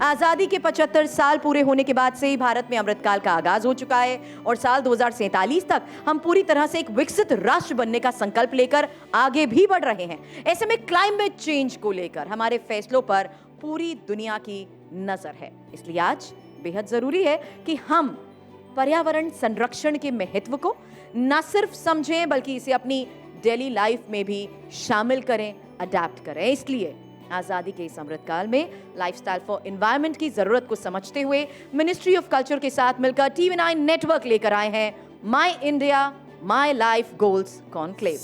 आजादी के 75 साल पूरे होने के बाद से ही भारत में अमृतकाल का आगाज हो चुका है और साल 2047 तक हम पूरी तरह से एक विकसित राष्ट्र बनने का संकल्प लेकर आगे भी बढ़ रहे हैं। ऐसे में क्लाइमेट चेंज को लेकर हमारे फैसलों पर पूरी दुनिया की नजर है, इसलिए आज बेहद जरूरी है कि हम पर्यावरण संरक्षण के महत्व को न सिर्फ समझें बल्कि इसे अपनी डेली लाइफ में भी शामिल करें, अडैप्ट करें। इसलिए आजादी के इस अमृतकाल में लाइफस्टाइल फॉर एनवायरनमेंट की जरूरत को समझते हुए मिनिस्ट्री ऑफ कल्चर के साथ मिलकर TV9 नेटवर्क लेकर आए हैं my India my life goals conclave.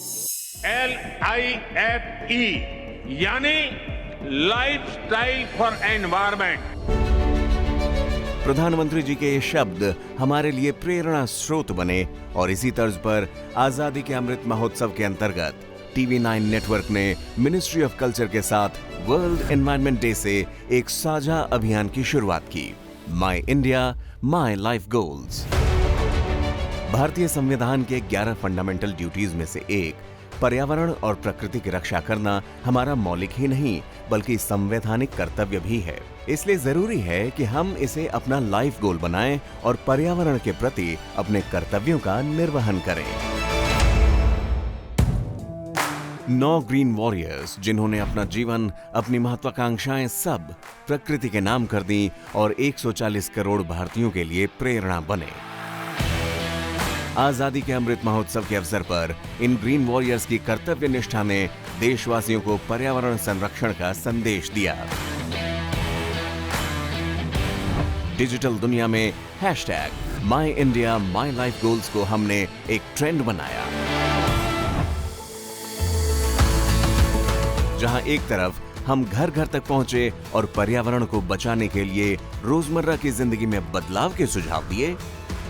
LIFE यानी लाइफस्टाइल फॉर एनवायरनमेंट। प्रधानमंत्री जी के ये शब्द हमारे लिए प्रेरणा स्रोत बने और इसी तर्ज पर आजादी के अमृत महोत्सव के अंतर्गत TV9 नेटवर्क ने मिनिस्ट्री ऑफ कल्चर के साथ वर्ल्ड एनवायरनमेंट डे से एक साझा अभियान की शुरुआत की, माई इंडिया माई लाइफ गोल्स। भारतीय संविधान के 11 फंडामेंटल ड्यूटीज में से एक पर्यावरण और प्रकृति की रक्षा करना हमारा मौलिक ही नहीं बल्कि संवैधानिक कर्तव्य भी है। इसलिए जरूरी है कि हम इसे अपना लाइफ गोल बनाएं और पर्यावरण के प्रति अपने कर्तव्यों का निर्वहन करें। 9 ग्रीन वॉरियर्स जिन्होंने अपना जीवन, अपनी महत्वाकांक्षाएं सब प्रकृति के नाम कर दी और 140 करोड़ भारतीयों के लिए प्रेरणा बने। आजादी के अमृत महोत्सव के अवसर पर इन ग्रीन वॉरियर्स की कर्तव्य निष्ठा ने देशवासियों को पर्यावरण संरक्षण का संदेश दिया। डिजिटल दुनिया में माई इंडिया माई लाइफ गोल्स को हमने एक ट्रेंड बनाया, जहां एक तरफ हम घर घर तक पहुंचे और पर्यावरण को बचाने के लिए रोजमर्रा की जिंदगी में बदलाव के सुझाव दिए।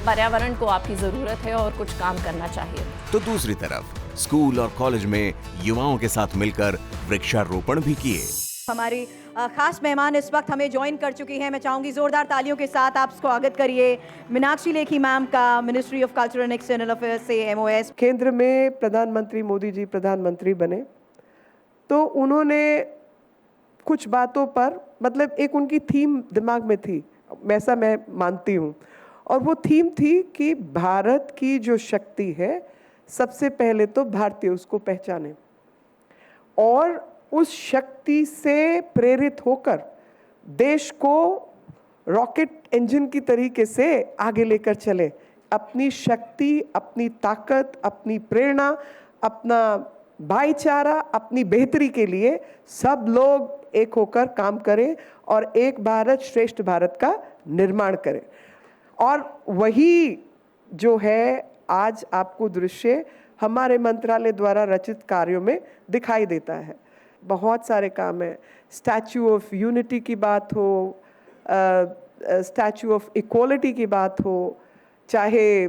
पर्यावरण को आपकी जरूरत है और कुछ काम करना चाहिए। तो दूसरी तरफ स्कूल और कॉलेज में युवाओं के साथ मिलकर वृक्षारोपण भी किए। हमारी खास मेहमान इस वक्त हमें ज्वाइन कर चुकी हैं। मैं चाहूंगी जोरदार तालियों के साथ आप स्वागत करिए मीनाक्षी लेखी मैम का, ministry of culture and external affairs से MOS। केंद्र में प्रधानमंत्री मोदी जी प्रधानमंत्री बने तो उन्होंने कुछ बातों पर, मतलब एक उनकी थीम दिमाग में थी, ऐसा मैं मानती हूँ, और वो थीम थी कि भारत की जो शक्ति है सबसे पहले तो भारतीय उसको पहचाने और उस शक्ति से प्रेरित होकर देश को रॉकेट इंजन की तरीके से आगे लेकर चले। अपनी शक्ति, अपनी ताकत, अपनी प्रेरणा, अपना भाईचारा, अपनी बेहतरी के लिए सब लोग एक होकर काम करें और एक भारत श्रेष्ठ भारत का निर्माण करें। और वही जो है आज आपको दृश्य हमारे मंत्रालय द्वारा रचित कार्यों में दिखाई देता है। बहुत सारे काम हैं, स्टैचू ऑफ यूनिटी की बात हो, स्टैचू ऑफ इक्वालिटी की बात हो, चाहे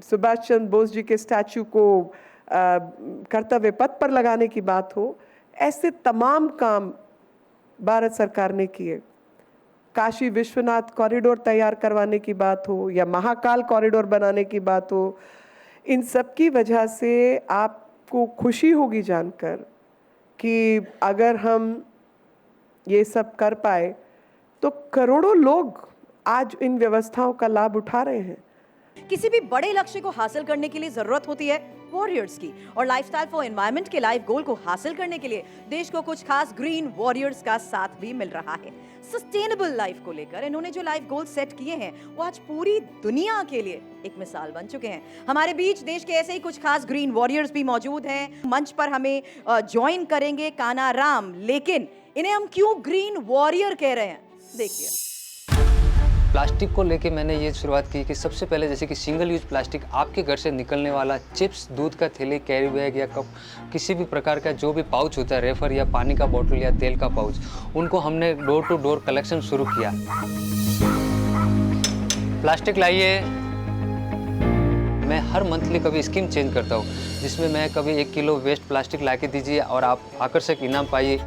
सुभाष चंद्र बोस जी के स्टैचू को कर्तव्य पथ पर लगाने की बात हो, ऐसे तमाम काम भारत सरकार ने किए। काशी विश्वनाथ कॉरिडोर तैयार करवाने की बात हो या महाकाल कॉरिडोर बनाने की बात हो, इन सब की वजह से आपको खुशी होगी जानकर कि अगर हम ये सब कर पाए तो करोड़ों लोग आज इन व्यवस्थाओं का लाभ उठा रहे हैं। किसी भी बड़े लक्ष्य को हासिल करने के लिए जरूरत होती है वॉरियर्स की, और लाइफस्टाइल फॉर एनवायरनमेंट के लाइफ गोल को हासिल करने के लिए देश को कुछ खास ग्रीन वॉरियर्स का साथ भी मिल रहा है। सस्टेनेबल लाइफ को लेकर इन्होंने जो लाइफ गोल सेट किए हैं वो आज पूरी दुनिया के लिए एक मिसाल बन चुके हैं। हमारे बीच देश के ऐसे ही कुछ खास ग्रीन वॉरियर्स भी मौजूद हैं। मंच पर हमें ज्वाइन करेंगे काना राम, लेकिन इन्हें हम क्यों ग्रीन वॉरियर कह रहे हैं देखिए। प्लास्टिक को लेके मैंने ये शुरुआत की कि सबसे पहले जैसे कि सिंगल यूज प्लास्टिक, आपके घर से निकलने वाला चिप्स, दूध का थैली, कैरी बैग या कप, किसी भी प्रकार का जो भी पाउच होता है, रेफर या पानी का बोतल या तेल का पाउच, उनको हमने डोर टू डोर कलेक्शन शुरू किया। प्लास्टिक लाइए, मैं हर मंथली कभी स्कीम चेंज करता हूँ जिसमें मैं कभी 1 किलो वेस्ट प्लास्टिक ला के दीजिए और आप आकर्षक इनाम पाइए।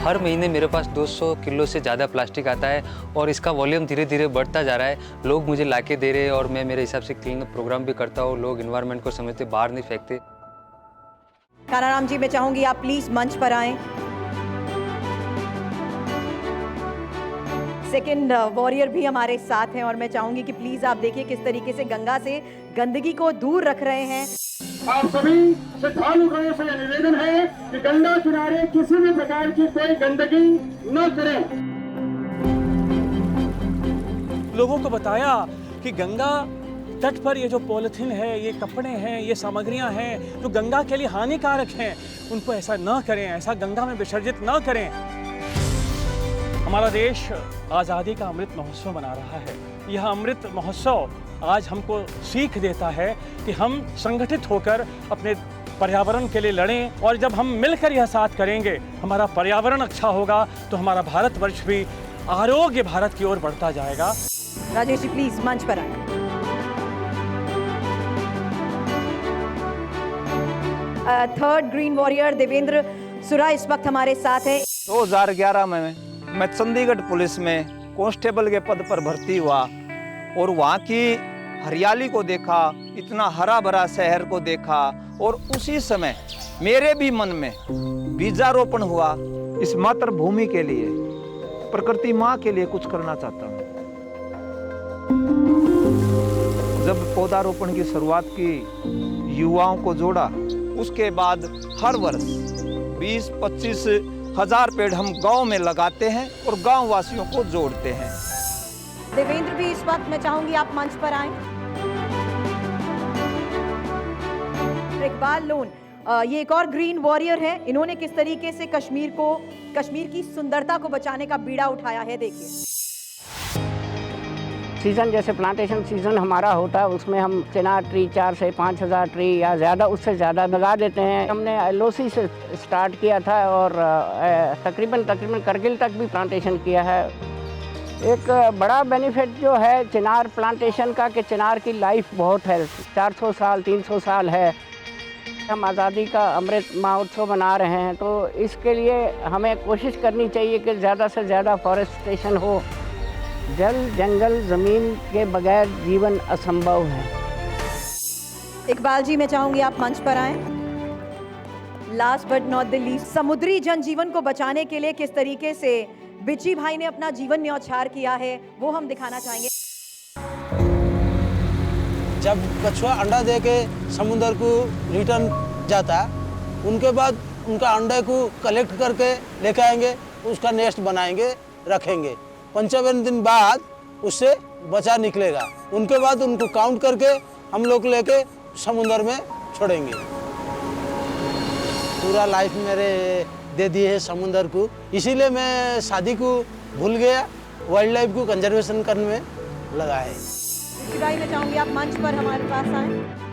हर महीने मेरे पास 200 किलो से ज़्यादा प्लास्टिक आता है और इसका वॉल्यूम धीरे धीरे बढ़ता जा रहा है। लोग मुझे लाके दे रहे हैं और मैं मेरे हिसाब से क्लीन अप प्रोग्राम भी करता हूँ। लोग एनवायरनमेंट को समझते, बाहर नहीं फेंकते। कानाराम जी, मैं चाहूंगी आप प्लीज मंच पर आएं। सेकंड वॉरियर भी हमारे साथ हैं और मैं चाहूंगी कि प्लीज आप देखिए किस तरीके से गंगा से गंदगी को दूर रख रहे हैं। आप सभी श्रद्धालुओं से निवेदन है कि गंगा किनारे किसी भी प्रकार की कोई गंदगी न करें। लोगों को बताया कि गंगा तट पर ये जो पॉलिथीन है, ये कपड़े हैं, ये सामग्रियां हैं जो गंगा के लिए हानिकारक हैं, उनको ऐसा ना करें, ऐसा गंगा में विसर्जित ना करें। हमारा देश आज़ादी का अमृत महोत्सव मना रहा है। यह अमृत महोत्सव आज हमको सीख देता है कि हम संगठित होकर अपने पर्यावरण के लिए लड़ें, और जब हम मिलकर यह साथ करेंगे, हमारा पर्यावरण अच्छा होगा तो हमारा भारतवर्ष भी आरोग्य भारत की ओर बढ़ता जाएगा। राजेश जी प्लीज मंच पर आए। थर्ड ग्रीन वॉरियर देवेंद्र सुरा इस वक्त हमारे साथ है। 2011 में मैं चंडीगढ़ पुलिस में कांस्टेबल के पद पर भर्ती हुआ और वहाँ की हरियाली को देखा, इतना हरा भरा शहर को देखा, और उसी समय मेरे भी मन में बीजारोपण हुआ। इस मातृभूमि के लिए, प्रकृति माँ के लिए कुछ करना चाहता हूँ। जब पौधारोपण की शुरुआत की, युवाओं को जोड़ा, उसके बाद हर वर्ष 20-25 हजार पेड़ हम गांव में लगाते हैं और गांव वासियों को जोड़ते हैं। देवेंद्र भी इस वक्त मैं चाहूंगी आप मंच पर आएं। इकबाल लोन ये एक और ग्रीन वॉरियर है। इन्होंने किस तरीके से कश्मीर की सुंदरता को बचाने का बीड़ा उठाया है, देखिए। सीज़न जैसे प्लांटेशन सीज़न हमारा होता है, उसमें हम चिनार ट्री 4 से 5 हज़ार ट्री या ज़्यादा, उससे ज़्यादा लगा देते हैं। हमने एलओसी से स्टार्ट किया था और तकरीबन करगिल तक भी प्लांटेशन किया है। एक बड़ा बेनिफिट जो है चिनार प्लांटेशन का कि चिनार की लाइफ बहुत है, 400 साल 300 साल है। हम आज़ादी का अमृत महोत्सव मना रहे हैं, तो इसके लिए हमें कोशिश करनी चाहिए कि ज़्यादा से ज़्यादा फॉरेस्टेशन हो। जल जंगल ज़मीन के बगैर जीवन असंभव है। इकबाल जी मैं चाहूंगी आप मंच पर आएं। Last but not the least, समुद्री जनजीवन को बचाने के लिए किस तरीके से बिची भाई ने अपना जीवन न्यौछावर किया है, वो हम दिखाना चाहेंगे। जब कछुआ अंडा दे के समुद्र को रिटर्न जाता है, उनके बाद उनका अंडे को कलेक्ट करके लेके आएंगे, उसका नेस्ट बनाएंगे, रखेंगे। 55 दिन बाद उससे बच्चा निकलेगा। उनके बाद उनको काउंट करके हम लोग लेके समुद्र में छोड़ेंगे। पूरा लाइफ मेरे दे दिए है समुद्र को, इसीलिए मैं शादी को भूल गया, वाइल्ड लाइफ को कंजर्वेशन करने में लगा है। भाई मैं चाहूंगी आप मंच पर हमारे पास आएं।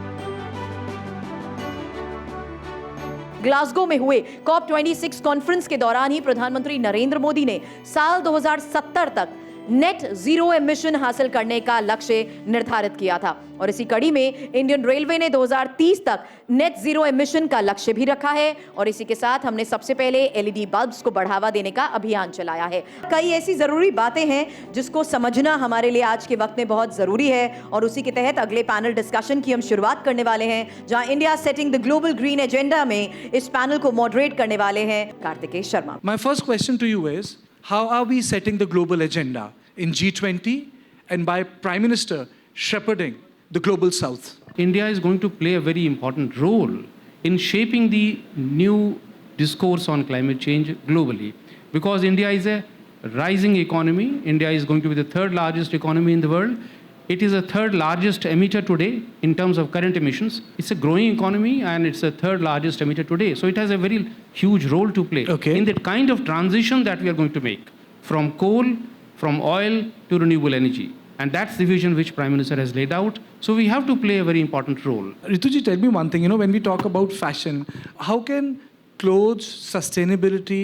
ग्लासगो में हुए COP26 कॉन्फ्रेंस के दौरान ही प्रधानमंत्री नरेंद्र मोदी ने साल 2070 तक नेट जीरो एमिशन हासिल करने का लक्ष्य निर्धारित किया था, और इसी कड़ी में इंडियन रेलवे ने 2030 तक नेट जीरो एमिशन का लक्ष्य भी रखा है। और इसी के साथ हमने सबसे पहले LED बल्ब्स को बढ़ावा देने का अभियान चलाया है। कई ऐसी जरूरी बातें हैं जिसको समझना हमारे लिए आज के वक्त में बहुत जरूरी है, और उसी के तहत अगले पैनल डिस्कशन की हम शुरुआत करने वाले हैं, जहां India setting the global green agenda में इस पैनल को मॉडरेट करने वाले हैं Kartikeya Sharma. My first question to you is, how are we setting the global agenda in G20 and by Prime Minister shepherding the global South? India is going to play a very important role in shaping the new discourse on climate change globally, because India is a rising economy. India is going to be the third largest economy in the world. It is the third largest emitter today in terms of current emissions. It's a growing economy and it's the third largest emitter today. So it has a very huge role to play in that kind of transition that we are going to make from coal, from oil to renewable energy. And that's the vision which Prime Minister has laid out. So we have to play a very important role. Rituji, tell me one thing, when we talk about fashion, how can clothes, sustainability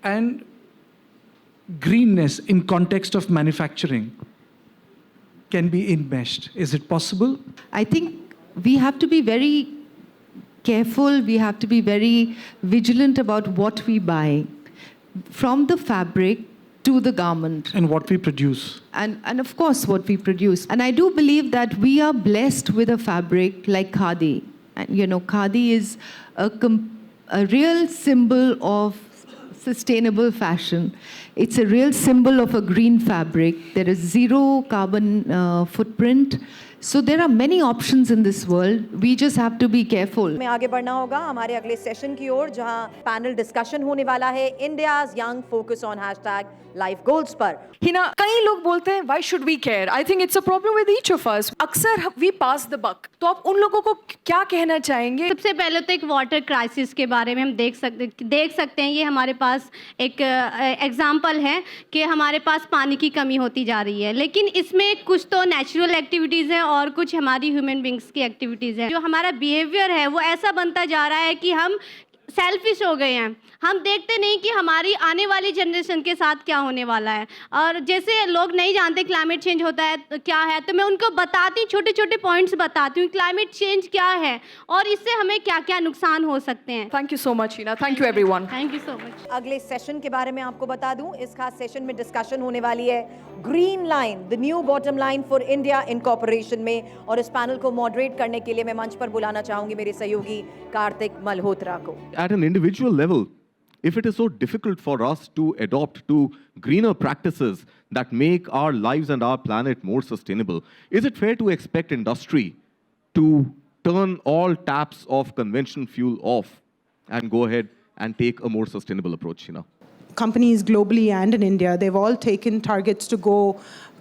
and greenness in context of manufacturing can be enmeshed? Is it possible? I think we have to be very careful, we have to be very vigilant about what we buy, from the fabric to the garment. And what we produce. And of course what we produce. And I do believe that we are blessed with a fabric like khadi. And khadi is a real symbol of sustainable fashion. It's a real symbol of a green fabric. There is zero carbon footprint. So there are many options in this world. We just have to be careful. में आगे बढ़ना होगा हमारे अगले session की ओर, जहां panel discussion होने वाला है India's young focus on #life goals पर। हिना, कई लोग बोलते हैं why should we care? I think it's a problem with each of us. अक्सर वी पास द बक। तो आप उन लोगों को क्या कहना चाहेंगे? सबसे पहले तो एक वाटर क्राइसिस के बारे में हम देख सकते हैं। ये हमारे पास एक एग्जांपल है कि हमारे पास पानी की कमी होती जा रही है, लेकिन इसमें कुछ तो नेचुरल एक्टिविटीज़ हैं और कुछ हमारी ह्यूमन बींग्स की एक्टिविटीज़ हैं। जो हमारा बिहेवियर है वो ऐसा बनता जा रहा है कि हम सेल्फिश हो गए हैं। हम देखते नहीं कि हमारी आने वाली जनरेशन के साथ क्या होने वाला है। और जैसे लोग नहीं जानते क्लाइमेट चेंज होता है तो क्या है, तो मैं उनको बताती हूँ, छोटे छोटे पॉइंट्स बताती हूँ क्लाइमेट चेंज क्या है और इससे हमें क्या क्या नुकसान हो सकते हैं। Thank you so much Hina. Thank you everyone. Thank you so much. अगले सेशन के बारे में आपको बता दूं, इस खास सेशन में डिस्कशन होने वाली है green line, the new bottom line for India incorporation में। और इस पैनल को मॉडरेट करने के लिए मैं मंच पर बुलाना चाहूंगी मेरे सहयोगी कार्तिक मल्होत्रा को। At an individual level, if it is so difficult for us to adopt to greener practices that make our lives and our planet more sustainable, is it fair to expect industry to turn all taps of conventional fuel off and go ahead and take a more sustainable approach, you know? Companies globally and in India, they've all taken targets to go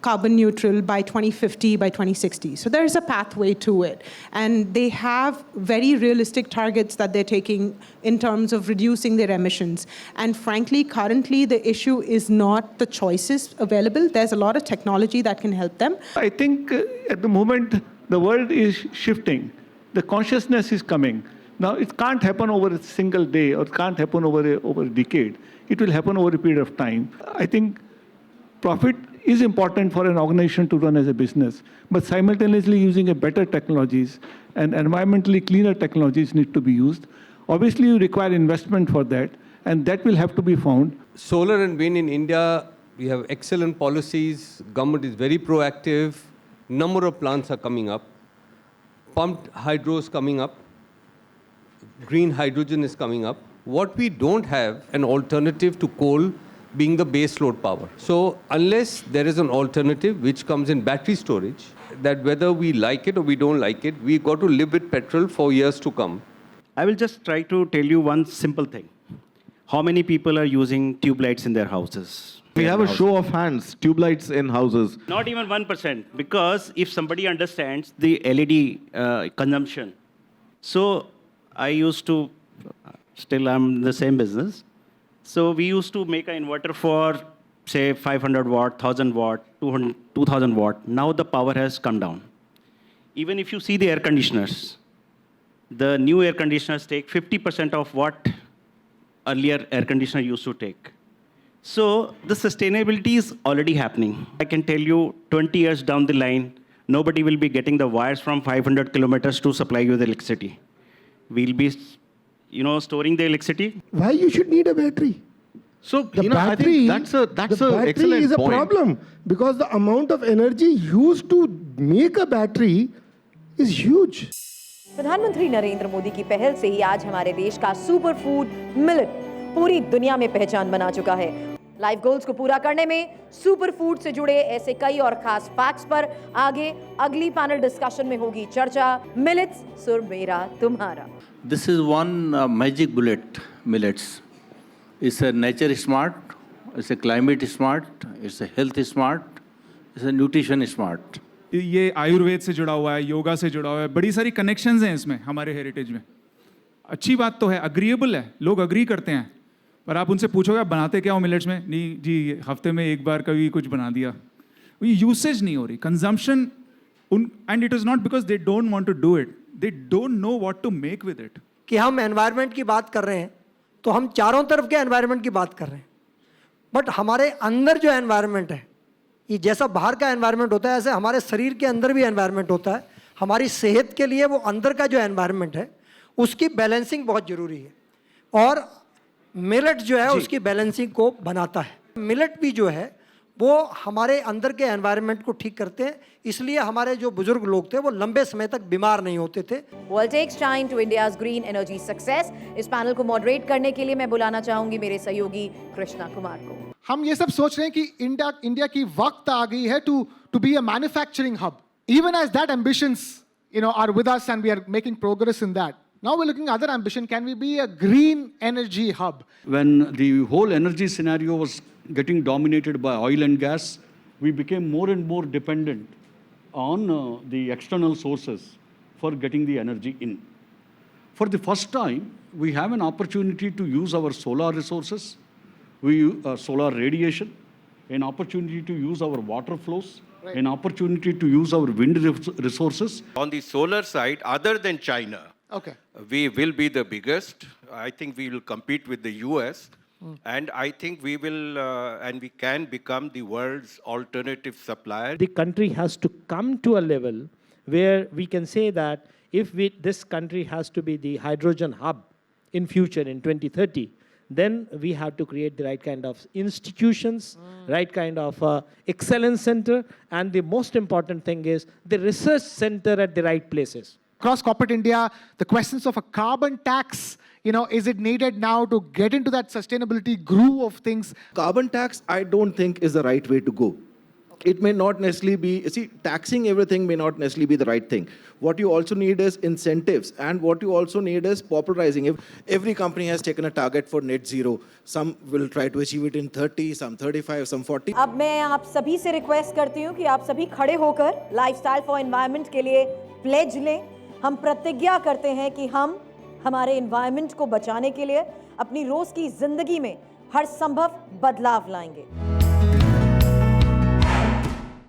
carbon neutral by 2050, by 2060. So there is a pathway to it. And they have very realistic targets that they're taking in terms of reducing their emissions. And frankly, currently, the issue is not the choices available. There's a lot of technology that can help them. I think at the moment, the world is shifting. The consciousness is coming. Now, it can't happen over a single day or it can't happen over a decade. It will happen over a period of time. I think profit is important for an organization to run as a business, but simultaneously using a better technologies and environmentally cleaner technologies need to be used. Obviously, you require investment for that, and that will have to be found. Solar and wind in India, we have excellent policies. Government is very proactive. Number of plants are coming up. Pumped hydro is coming up. Green hydrogen is coming up. What we don't have an alternative to coal being the base load power. So unless there is an alternative which comes in battery storage, that whether we like it or we don't like it, we got to live with petrol for years to come. I will just try to tell you one simple thing. How many people are using tube lights in their houses? We have a show of hands, tube lights in houses. Not even 1%, because if somebody understands the LED consumption. So I used to, still I'm in the same business. So we used to make an inverter for, say, 500 watt, 1000 watt, 2000 watt. Now the power has come down. Even if you see the air conditioners, the new air conditioners take 50% of what earlier air conditioner used to take. So the sustainability is already happening. I can tell you 20 years down the line, nobody will be getting the wires from 500 kilometers to supply you the electricity. We'll be storing the electricity. Why you should need a battery? So the battery, I think that's a battery is a problem because the amount of energy used to make a battery is huge. प्रधानमंत्री नरेंद्र मोदी की पहल से ही आज हमारे देश का super food millet पूरी दुनिया में पहचान बना चुका है। लाइफ गोल्स को पूरा करने में सुपर फूड से जुड़े ऐसे कई और खास फैक्ट्स पर आगे अगली पैनल डिस्कशन में होगी चर्चा। मिलेट्स सुर मेरा तुम्हारा। This is one magic bullet, millets. It's a nature smart, it's a climate smart, it's a health smart, it's a nutrition smart. ये आयुर्वेद से जुड़ा हुआ है, योगा से जुड़ा हुआ है, बड़ी सारी कनेक्शंस हैं इसमें हमारे हेरिटेज में। अच्छी बात तो है, अग्रीएबल है, लोग अग्री करते हैं। पर आप उनसे पूछोगे आप बनाते क्या हो मिलेट्स में? नहीं जी, हफ्ते में एक बार कभी कुछ बना दिया। ये यूसेज नहीं हो रही, consumption and it is not because they don't want to do it, they don't know what to make with it. कि हम एनवायरनमेंट की बात कर रहे हैं तो हम चारों तरफ के एनवायरनमेंट की बात कर रहे हैं, बट हमारे अंदर जो एनवायरनमेंट है, ये जैसा बाहर का एनवायरनमेंट होता है ऐसे हमारे शरीर के अंदर भी एनवायरनमेंट होता है। हमारी सेहत के लिए वो अंदर का जो एनवायरनमेंट है उसकी बैलेंसिंग बहुत ज़रूरी है, और मिलेट जो है उसकी बैलेंसिंग को बनाता है। मिलेट भी जो है वो हमारे अंदर के एनवायरनमेंट को ठीक करते हैं, इसलिए हमारे जो बुजुर्ग लोग थे वो लंबे समय तक बीमार नहीं होते थे। World takes shine to India's green energy success. इस पैनल को मॉडरेट करने के लिए मैं बुलाना चाहूंगी मेरे सहयोगी कृष्णा कुमार को। हम ये सब सोच रहे हैं कि इंडिया की वक्त आ गई है to be a manufacturing hub. Even as that ambitions, are with us and we are making progress in that. Now we're looking at other ambition. Can we be a green energy hub? When the whole energy scenario was getting dominated by oil and gas, we became more and more dependent on the external sources for getting the energy in. For the first time, we have an opportunity to use our solar resources, solar radiation, an opportunity to use our water flows, an opportunity to use our wind resources. On the solar side, other than China, we will be the biggest. I think we will compete with the US. And I think we will and we can become the world's alternative supplier. The country has to come to a level where we can say that if this country has to be the hydrogen hub in future in 2030, then we have to create the right kind of institutions, right kind of excellence center, and the most important thing is the research center at the right places. Across corporate India, the questions of a carbon tax, is it needed now to get into that sustainability groove of things? Carbon tax, I don't think is the right way to go. It may not necessarily be, taxing everything may not necessarily be the right thing. What you also need is incentives, and what you also need is popularizing. If every company has taken a target for net zero, some will try to achieve it in 30, some 35, some 40. अब मैं आप सभी से request करती हूँ कि आप सभी खड़े होकर लाइफस्टाइल फॉर एनवायरनमेंट के लिए प्लेज लें। हम प्रतिज्ञा करते हैं कि हम हमारे एनवायरनमेंट को बचाने के लिए अपनी रोज की जिंदगी में हर संभव बदलाव लाएंगे।